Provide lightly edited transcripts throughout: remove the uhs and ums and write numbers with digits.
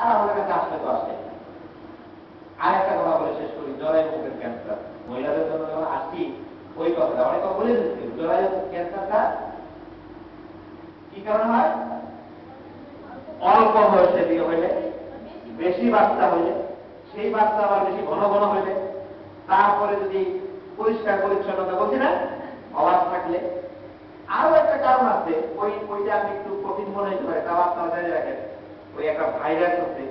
আর আমাদের কাছে আসলে তো আসে। আর একটা কথা বলে শেষ করি, জরায়ু মুখের ক্যান্সার মহিলাদের জন্য যখন আসি ওই কথাটা অনেক বলে দিচ্ছি। জরায়ু ক্যান্সারটা কি কারণে হয়? অল্প বয়সে বিয়ে হইলে, বেশি বাচ্চা হইলে, সেই বাচ্চা আবার বেশি ঘন ঘন হইলে, তারপরে যদি পরিষ্কার পরিচ্ছন্নতা বলছি না অভাব থাকলে। আরো একটা কারণ আছে, ওইটা আপনি একটু কঠিন মনে হতে পারে, তাও আপনারা জানিয়ে রাখেন। ওই একটা ভাইরাস আছে,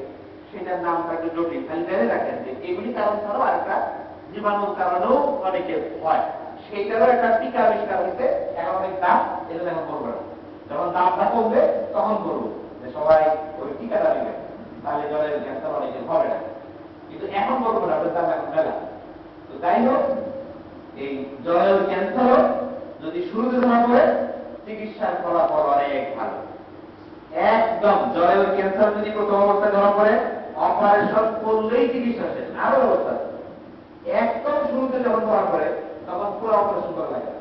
সেটার নামটা একটু জটিল, খালি জানিয়ে রাখেন যে এগুলি কারণ ছাড়াও আরেকটা জীবাণুর কারণেও অনেকে হয়। সেইটারও একটা টিকা আবিষ্কার হয়েছে, এখন অনেক দাম, এটা এখন করবো না। যখন দামটা কমবে তখন করবো যে সবাই ওই টিকাটা দিবে, তাহলে জলের ক্যান্সার অনেকে হবে না। কিন্তু এখন করবো না, ওটার দাম এখন মেলা। তো যাই হোক, এই জলের ক্যান্সারও যদি শুরুতে ধরা পড়ে চিকিৎসার ফলাফল অনেক ভালো। একদম জলের ক্যান্সার যদি প্রথম অবস্থায় ধরা পড়ে অপারেশন করলেই চিকিৎসা শেষ, আরো অবস্থা। একদম শুরুতে যখন ধরা পড়ে তখন পুরো অপারেশন করা লাগে।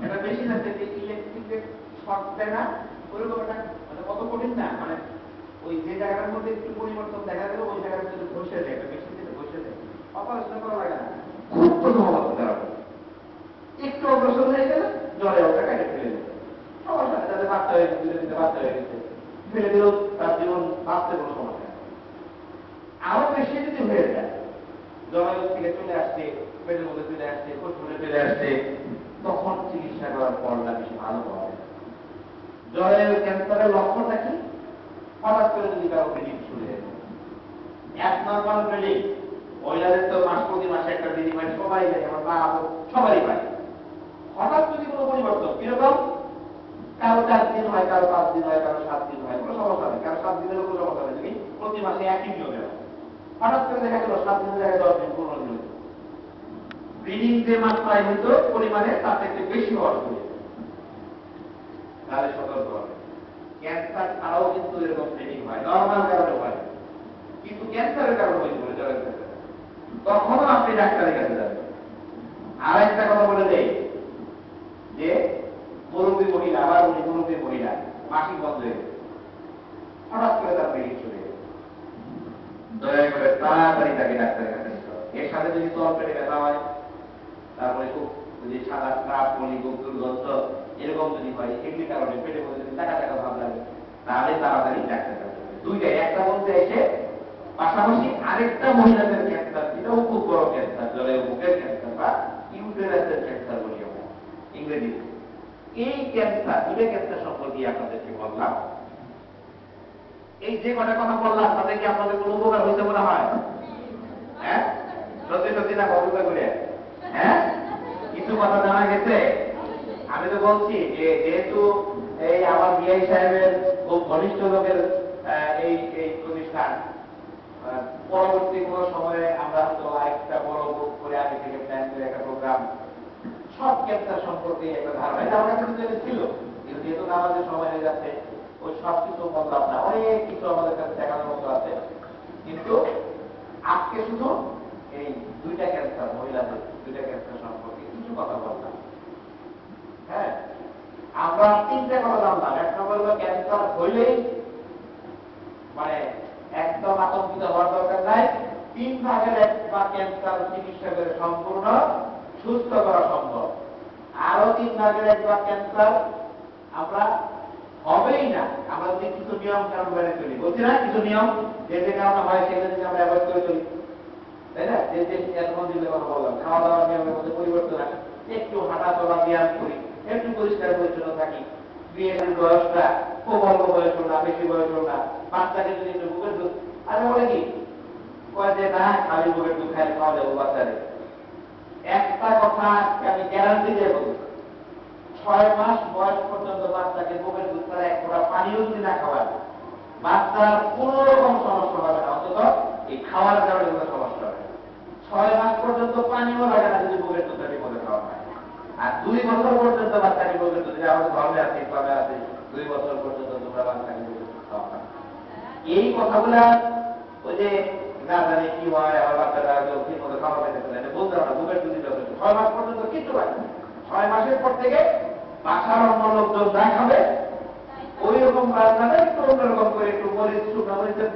এটা বেশি না যে ইলেকট্রিক শর্ট দেয় না, ওইরকম একটা মানে কত কঠিন না, মানে ওই যে জায়গাটার মধ্যে একটু পরিবর্তন দেখা গেল ওই জায়গাটা যদি বসে যায়, একটা বেশি দিতে বসে যায়, অপারেশন করা লাগে না। খুব প্রথম অবস্থা ধরা পড়ে একটু অগ্রসর হয়ে গেলে জলে ওটা কেটে ফেলে দেবে, সমস্যা নেই। তাদের বাচ্চা হয়ে গেছে, দিতে বাচ্চা হয়ে গেছে, ফেলে দিলেও তার জীবন বাঁচতে কোনো সমস্যা নেই। আরো বেশি যদি হয়ে যায়, জলের থেকে চলে আসছে, পেটের মধ্যে চলে আসছে, ফুটফুটে চলে আসছে, তখন চিকিৎসা করার পরটা বেশি ভালো পাওয়া যায়। জলের ক্যান্সারের লক্ষণটা কি? হঠাৎ করে যদি কারো ব্লিডিং শুরু হয়ে যায়, অ্যাবনরমাল ব্লিডিং, মহিলাদের তো মাস প্রতি মাসে একটা ব্লিডিং হয়, সবাই যায়, আমার মা সবাই পায়। হঠাৎ যদি কোনো পরিবর্তন, কিরকম? কারো 4 দিন হয়, কারো 5 দিন হয়, কারো 7 দিন হয়, কোনো সমস্যা নেই। কারো 7 দিনের কোনো সমস্যা নেই, যদি প্রতি মাসে একই নিয়মে হয়। হঠাৎ করে দেখা গেল 7 দিনের জায়গায় 10 দিন, 15 দিন হইতো। ব্লিডিং যে মাত্রায় হইতো পরিমাণে তার থেকে বেশি হওয়া শুরু, তাহলে সতর্ক হবে। ক্যান্সার ছাড়াও কিন্তু এরকম ব্লিডিং হয়, নর্মাল কারণে হয়, কিন্তু ক্যান্সারের কারণে হইতে পারে জলের ক্যান্সার, তখনও আপনি ডাক্তারের কাছে যাবেন। আর একটা কথা বলে দেই যে মুরব্বী মহিলা, আবার উনি মুরব্বী মহিলা, মাসিক বন্ধ হয়ে গেছে, হঠাৎ করে তার ব্লিডিং চলে গেছে, দয়া করে তাড়াতাড়ি তাকে ডাক্তারের কাছে নিতে হবে। এর সাথে যদি তল পেটে ব্যথা হয়, তারপরে খুব যদি সাদা স্রাব, বলি, খুব দুর্গন্ধ এরকম যদি হয়, এগুলির কারণে পেটের মধ্যে যদি টাকা টাকা ভাব লাগে, তাহলে তাড়াতাড়ি ডাক্তারের কাছে যাবে। দুইটাই, একটা বলতে এসে পাশাপাশি আরেকটা মহিলাদের ক্যান্সার, এটাও খুব বড় ক্যান্সার, জলের মুখের ক্যান্সার বা ইউটেরাসের ক্যান্সার বলি আমরা ইংরেজিতে। এই ক্যান্সার, দুটো ক্যান্সার সম্পর্কে আপনাদেরকে বললাম। এই যে কটা কথা বললাম তাতে কি আপনাদের কোনো উপকার হইতে মনে হয়? হ্যাঁ, সত্যি সত্যি না কবুতা করে? হ্যাঁ, কিছু কথা জানা গেছে। আমি তো বলছি যে যেহেতু এই আমার বিআই সাহেবের খুব ঘনিষ্ঠ লোকের এই এই প্রতিষ্ঠান, পরবর্তী কোন সময়ে আমরা হয়তো আরেকটা বড় গ্রুপ করে আগে থেকে প্ল্যান করে একটা প্রোগ্রাম সব ক্যান্সার সম্পর্কে একটা ধারণা, এটা আমার কাছে ছিল, কিন্তু যেহেতু আমাদের সময় হয়ে যাচ্ছে ওই সব কিছু বললাম না, অনেক কিছু আমাদের কাছে দেখানোর মতো আছে। কিন্তু আজকে শুধু এই দুইটা ক্যান্সার, মহিলাদের দুইটা ক্যান্সার সম্পর্কে কিছু কথা বললাম। হ্যাঁ, আমরা 3টে কথা জানলাম। এক নম্বর হলো ক্যান্সার হইলেই মানে একদম আতঙ্কিত হওয়ার দরকার নাই, 3/1 ক্যান্সার চিকিৎসা করে সম্পূর্ণ সুস্থ করা সম্ভব। আরো 3/1 ক্যান্সার আমরা হবেই না আমরা যদি কিছু নিয়ম কানুন মেনে চলি। বলছি না কিছু নিয়ম যে যে কারণে হয় সেগুলো যদি আমরা অ্যাভয়েড করে চলি, তাই না? যে যে এখন যেগুলো কথা বললাম, খাওয়া দাওয়ার নিয়মের মধ্যে পরিবর্তন আসে, একটু হাঁটা চলা ব্যায়াম করি, একটু পরিষ্কার পরিচ্ছন্ন থাকি, বিয়ের বয়সটা খুব অল্প বয়স হল না, বেশি বয়স হল না, বাচ্চাকে যদি একটু বুকের দুধ, আরে বলে কি কয় যে না খালি বুকের দুধ খাইলে খাওয়া যাবো বাচ্চাদের। একটা কথা আমি গ্যারান্টি দিয়ে বলি, 6 মাস বয়স পর্যন্ত বাচ্চাকে বুকের দুধ ছাড়া এক ফোঁটা পানিও যদি না খাওয়ায়, বাচ্চার কোন রকম সমস্যা হবে না, অন্তত এই খাওয়ার কারণে কোনো সমস্যা হবে না। 6 মাস পর্যন্ত পানিও লাগে না যদি বুকের দুধটা ঠিক মতো খাওয়া হয়। আর 2 বছর পর্যন্ত বাচ্চাকে বুকের দুধ, আমাদের ধর্মে আছে, ইসলামে আছে, 2 বছর পর্যন্ত তোমরা বাচ্চাকে বুকের দুধ খাওয়া হয়। এই কথাগুলা ওই যে না জানি কি হয়, আমার বাচ্চারা ঠিক মতো খাওয়া পেতেছে না, বলতে হবে না, বুকের দুধ দিতে হবে। 6 মাস পর্যন্ত কিচ্ছু লাগে না। 6 মাসের পর থেকে বাসার অন্য লোকজন যা খাবে ওই রকম রান্নাটা একটু অন্যরকম করে, একটু মরিচ, শুকনো মরিচের